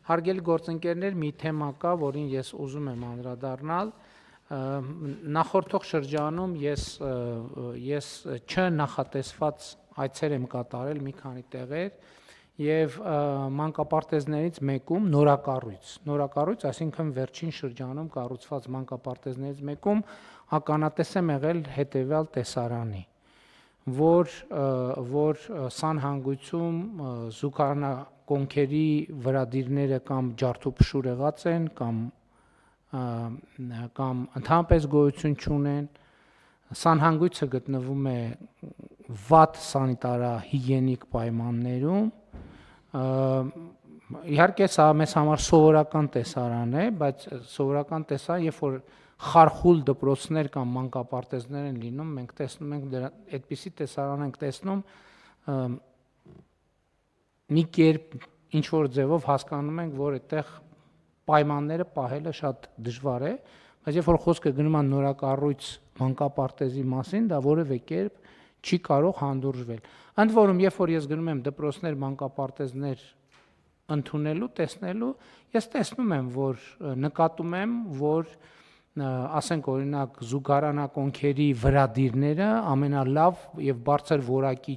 Հարգելի գործընկերներ, մի թեմա կա, որին ես ուզում եմ անդրադառնալ։ Նախորդող շրջանում ես չնախատեսված այցեր եմ կատարել մի քանի տեղեր եւ մանկապարտեզներից մեկում նորակառույց, այսինքն վերջին շրջանում կառուցված մանկապարտեզներից մեկում ականատես եմ եղել հետեւյալ տեսարանի, որ սանհանգույցում զուգարանակոնքերի վրադիրները կամ ջարդուփշուր եղած են կամ ընդհանրապես գոյություն չունեն, սանհանգույցը գտնվում է վատ սանիտարահիգիենիկ պայմաններում, իհարկե սա մեզ համար սովորական տեսարան է, բայց սովորական տեսարան, երբ որ խարխուլ դպրոցներ կամ մանկապարտեզներ են լինում, մենք տեսնում ենք այդպիսի տեսարան ենք տեսնում, մի կերպ ինչ որ ձևով հասկանում ենք, որ այդտեղ պայմանները պահելը շատ դժվար է, բայց երբ որ խոսքը գնում է նորակառույց մանկապարտեզի մասին, դա որևէ կերպ չի կարող հանդուրժվել։ Ընդ որում, երբ որ ես գնում եմ դպրոցներ, մանկապարտեզներ ընդունելու, տեսնելու, ես տեսնում եմ, որ նկատում եմ, որ ասենք օրինակ զուգարանակոնքերի վրադիրները ամենալավ եւ բարձր որակի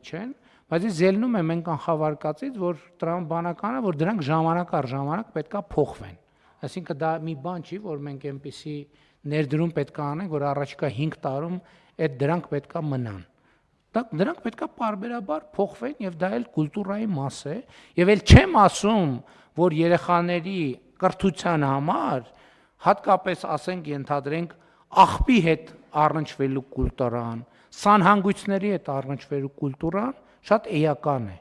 չեն, բայց ես ելնում եմ այն կանխավարկածից, որ տրամաբանականը, որ դրանք ժամանակ առ ժամանակ պետքա փոխվեն։ Այսինքն դա մի բան չի, որ մենք այնպիսի ներդրում պետք է անենք, որ առաջիկա 5 տարում այդ դրանք պետքա մնան։ Դրանք պետքա պարբերաբար փոխվեն եւ դա էլ կուլտուրայի մաս է, եւ էլ չեմ ասում, որ երեխաների կրթության համար հատկապես ասենք ենթադրենք աղբի հետ առնչվելու կուլտուրան, սանհանգույցների հետ առնչվելու կուլտուրան շատ էական է։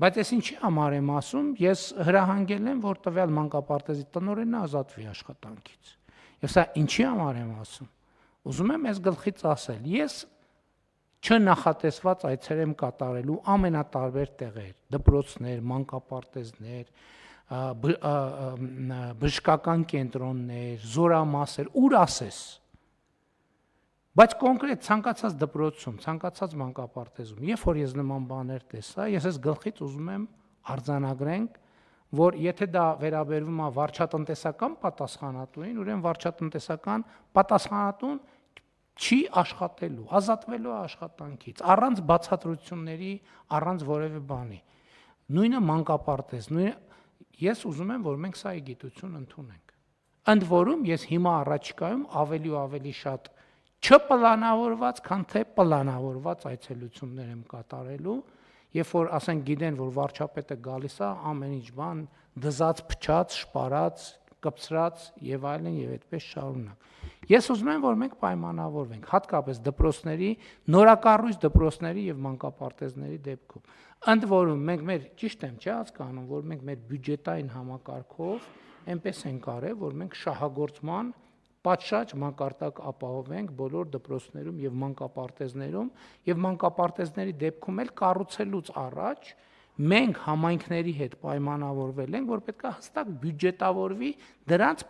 Բայց ես ինչի համար եմ ասում, ես հրահանգել եմ, որ տվյալ մանկապարտեզի տնօրենը ազատվի աշխատանքից։ Եվ սա ինչի համար եմ ասում։ Ուզում եմ ես գլխից ասել, ես չնախատեսված այցեր եմ կատարելու ամենատարբեր տեղեր, դպրոցներ, մանկապարտեզներ, բժշկական կենտրոններ, զորամասեր, ուր ասես։ Բայց կոնկրետ ցանկացած դպրոցում, ցանկացած մանկապարտեզում, երբ որ ես նման բաներ տեսա, ես այս գլխից ուզում եմ արձանագրենք, որ եթե դա վերաբերվում է վարչատնտեսական պատասխանատուին, ուրեմն վարչատնտեսական պատասխանատուն չի աշխատելու, ազատվելու աշխատանքից, առանց բացատրությունների, առանց որևէ բանի։ Նույնը մանկապարտեզ, ես ուզում եմ, որ մենք սա գիտություն ընդունենք։ Ընդ որում ես հիմա առաջիկայում ավելի ու ավելի շատ չպլանավորված, քան թե պլանավորված այցելություններ եմ կատարելու, երբ որ ասենք գիտեն, որ վարչապետը գալիս է, ամեն ինչ բան դզած, փչած, շպարած, կպցրած եւ այլն եւ այդպես շարունակ։ Ես ուզում եմ, որ մենք պայմանավորվենք, հատկապես դպրոցների, նորակառույց դպրոցների եւ մանկապարտեզների դեպքում։ Ընդ որում մենք ճիշտ եմ, չի հասկանում, որ մենք մեր բյուջետային համակարգով այնպես ենք արել, որ մենք շահագործման պատշաճ մակարդակ ապահովենք բոլոր դպրոցներում եւ մանկապարտեզների դեպքում էլ կառուցելուց առաջ մենք համայնքների հետ պայմանավորվել ենք, որ պետք է հստակ բյուջետավորվի դրանց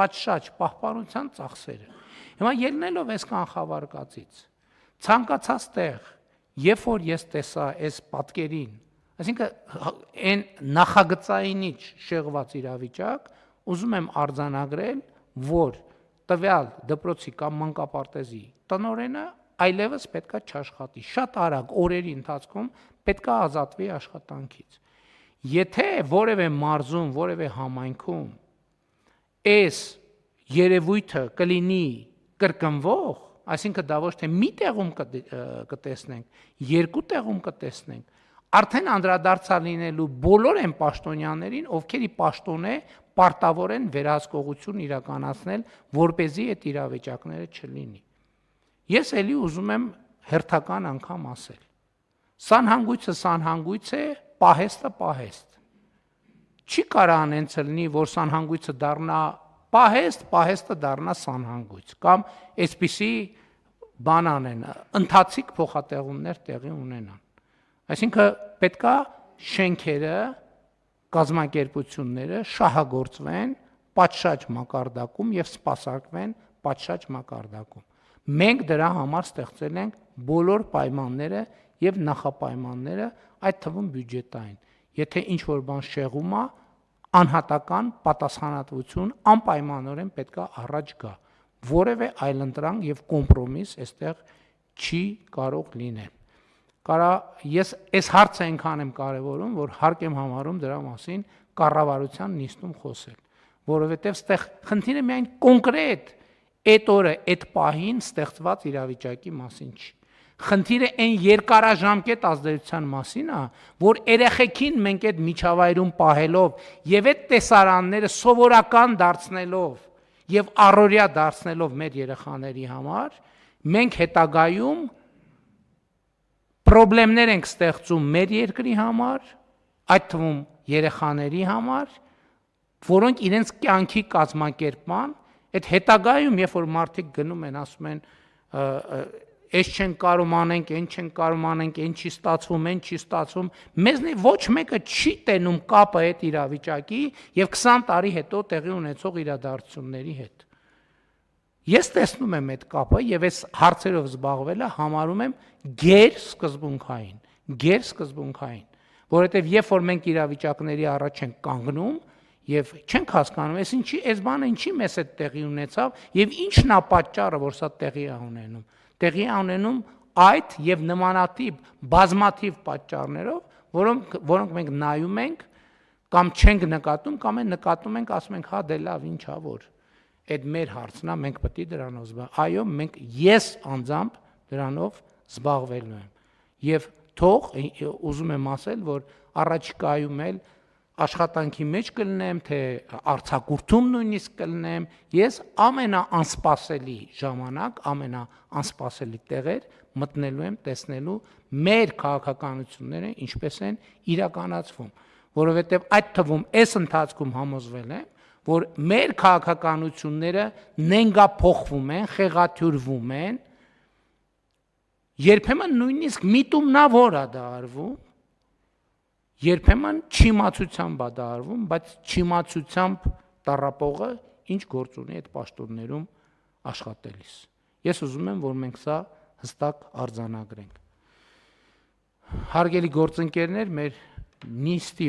պատշաճ պահպանության ծախսերը։ Հիմա ելնելով այս կանխավարկածից, ցանկացած տեղ, երբ որ ես տեսա այս պատկերին, այսինքն այն նախագծայինից շեղված իրավիճակ, ուզում եմ արձանագրել, որ տվյալ դպրոցի կամ մանկապարտեզի տնօրենը այլևս պետքա չաշխատի, շատ արագ օրերի ընթացքում պետքա ազատվի աշխատանքից։ Եթե որևէ մարզում, որևէ համայնքում այս երևույթը կլինի կրկնվող, այսինքն դա ոչ թե մի տեղում կտեսնենք, երկու տեղում կտեսնենք, արդեն անդրադարձա լինելու բոլոր այն պաշտոնյաներին, ովքերի պաշտոն է պարտավոր են վերահսկողություն իրականացնել, որպեսզի այդ իրավիճակները չլինի։ Ես էլի ուզում եմ հերթական անգամ ասել. սանհանգույցը սանհանգույց է, պահեստը պահեստ։ Չի կարող անենց լինի, որ սանհանգույցը դառնա պահեստ, պահեստը դառնա սանհանգույց, կամ այսպիսի բան անեն, ընթացիկ փոխատեղումներ տեղի ունենան։ Այսինքն պետքա շենքերը, կազմակերպությունները շահագործվեն պատշաճ մակարդակում եւ սպասարկվեն պատշաճ մակարդակում։ Մենք դրա համար ստեղծել ենք բոլոր պայմանները եւ նախապայմանները, այդ թվում բյուջետային։ եթե ինչ-որ բան շեղում է, անհատական պատասխանատվություն անպայմանորեն պետք է առաջ գա։ Որևէ այլընտրանք եւ կոմպրոմիս այստեղ չի կարող լինել։ Ես այս հարցը այնքան եմ կարևորում, որ հարկ եմ համարում դրա մասին կառավարության նիստում խոսել, որովհետեւ այստեղ խնդիրը միայն կոնկրետ այդ օրը, այդ պահին ստեղծված իրավիճակի մասին չի։ Խնդիրը այն երկարաժամկետ ազդեցության մասին է, որ երեխեքին մենք այդ միջավայրում պահելով եւ այդ տեսարանները սովորական դարձնելով եւ առօրյա դարձնելով մեր երեխաների համար, մենք հետագայում խնդիրներ ենք ստեղծում մեր երկրի համար, այդ թվում երեխաների համար, որոնք իրենց կյանքի կազմակերպման, այդ հետագայում, երբ որ մարդիկ գնում են, ասում են, այս չեն կարող անենք, այն չեն կարող անենք, այն չի ստացվում, այն չի ստացվում, մեզնի ոչ մեկը չի տենում կապը այդ իրավիճակի եւ 20 տարի հետո տեղի ունեցող իրադարձությունների հետ։ Ես տեսնում եմ այդ կապը եւ այս հարցերով զբաղվելը համարում եմ գերսկզբունքային, որովհետեւ երբ որ մենք իրավիճակների առաջ ենք կանգնում եւ չենք հասկանում, այս բանը ինչի մեզ հետ տեղի ունեցավ եւ ինչն է պատճառը, որ սա տեղի է ունենում։ Տեղի է ունենում այդ եւ նմանատիպ բազմաթիվ պատճառներով, որոնք մենք նայում ենք կամ չենք նկատում, կամ են նկատում ենք, ասում ենք, հա դե լավ, ինչ ա որ։ Այդ մեր հարցն է, մենք պետք է դրանով զբաղվենք։ Այո, ես անձամբ դրանով զբաղվելու եմ։ Եվ թող ուզում եմ ասել, որ առաջիկայում էլ աշխատանքի մեջ կլինեմ, թե արձակուրդում նույնիսկ կլինեմ, ես ամենաանսպասելի ժամանակ, ամենաանսպասելի տեղեր մտնելու եմ, տեսնելու մեր քաղաքականությունները ինչպես են իրականացվում, որովհետև այդ թվում այս ընթացքում համոզվել եմ, որ մեր քաղաքականությունները նենգափոխվում են, խեղաթյուրվում են, երբեմն նույնիսկ միտումնավոր է դա արվում, երբեմն չիմացությամբ է դա արվում, բայց չիմացությամբ տառապողը ինչ գործ ունի այդ պաշտոններում աշխատելիս։ Ես ուզում եմ, որ մենք սա հստակ արձանագրենք։ Հարգելի գործընկերներ, մեր նիստի